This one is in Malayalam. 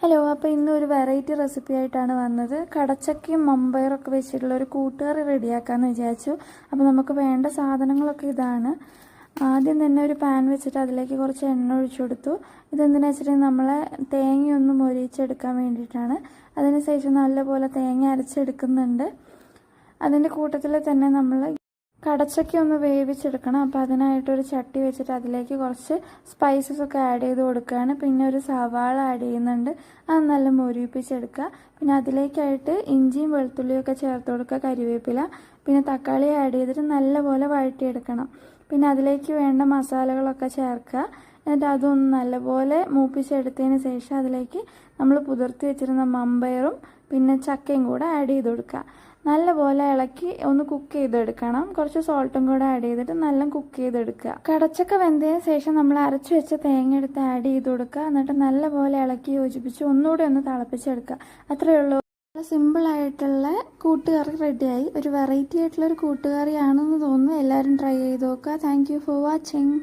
ഹലോ, അപ്പോൾ ഇന്ന് ഒരു വെറൈറ്റി റെസിപ്പി ആയിട്ടാണ് വന്നത്. കടച്ചക്കയും മമ്പയറൊക്കെ വെച്ചിട്ടുള്ള ഒരു കൂട്ടുകറി റെഡിയാക്കാമെന്ന് വിചാരിച്ചു. അപ്പോൾ നമുക്ക് വേണ്ട സാധനങ്ങളൊക്കെ ഇതാണ്. ആദ്യം തന്നെ ഒരു പാൻ വെച്ചിട്ട് അതിലേക്ക് കുറച്ച് എണ്ണ ഒഴിച്ചു കൊടുത്തു. ഇതെന്തിനാ വെച്ചിട്ടുണ്ടെങ്കിൽ നമ്മളെ തേങ്ങയൊന്ന് മൊരിയിച്ചെടുക്കാൻ വേണ്ടിയിട്ടാണ്. അതിനുശേഷം നല്ലപോലെ തേങ്ങ അരച്ചെടുക്കുന്നുണ്ട്. അതിൻ്റെ കൂട്ടത്തിൽ തന്നെ നമ്മൾ കടച്ചക്ക ഒന്ന് വേവിച്ചെടുക്കണം. അപ്പോൾ അതിനായിട്ടൊരു ചട്ടി വെച്ചിട്ട് അതിലേക്ക് കുറച്ച് സ്പൈസസ് ഒക്കെ ആഡ് ചെയ്ത് കൊടുക്കുകയാണ്. പിന്നെ ഒരു സവാള ആഡ് ചെയ്യുന്നുണ്ട്. അത് നല്ല മൊരിയിപ്പിച്ചെടുക്കുക. പിന്നെ അതിലേക്കായിട്ട് ഇഞ്ചിയും വെളുത്തുള്ളിയൊക്കെ ചേർത്ത് കൊടുക്കുക, കരിവേപ്പില, പിന്നെ തക്കാളി ആഡ് ചെയ്തിട്ട് നല്ലപോലെ വഴറ്റിയെടുക്കണം. പിന്നെ അതിലേക്ക് വേണ്ട മസാലകളൊക്കെ ചേർക്കുക. എന്നിട്ട് അതൊന്ന് നല്ലപോലെ മൂപ്പിച്ചെടുത്തതിന് ശേഷം അതിലേക്ക് നമ്മൾ കുതിർത്തി വെച്ചിരുന്ന മമ്പയറും പിന്നെ ചക്കയും കൂടെ ആഡ് ചെയ്ത് കൊടുക്കുക. നല്ലപോലെ ഇളക്കി ഒന്ന് കുക്ക് ചെയ്തെടുക്കണം. കുറച്ച് സോൾട്ടും കൂടെ ആഡ് ചെയ്തിട്ട് നല്ല കുക്ക് ചെയ്തെടുക്കുക. കടച്ചക്ക വെന്തതിന് ശേഷം നമ്മൾ അരച്ചു വെച്ച തേങ്ങ എടുത്ത് ആഡ് ചെയ്ത് കൊടുക്കുക. എന്നിട്ട് നല്ലപോലെ ഇളക്കി യോജിപ്പിച്ച് ഒന്നുകൂടെ ഒന്ന് തിളപ്പിച്ചെടുക്കുക. അത്രയേ ഉള്ളൂ. നല്ല സിമ്പിളായിട്ടുള്ള കൂട്ടുകറി റെഡിയായി. ഒരു വെറൈറ്റി ആയിട്ടുള്ള ഒരു കൂട്ടുകറിയാണെന്ന് തോന്നുന്നു. എല്ലാവരും ട്രൈ ചെയ്ത് നോക്കുക. Thank you for watching.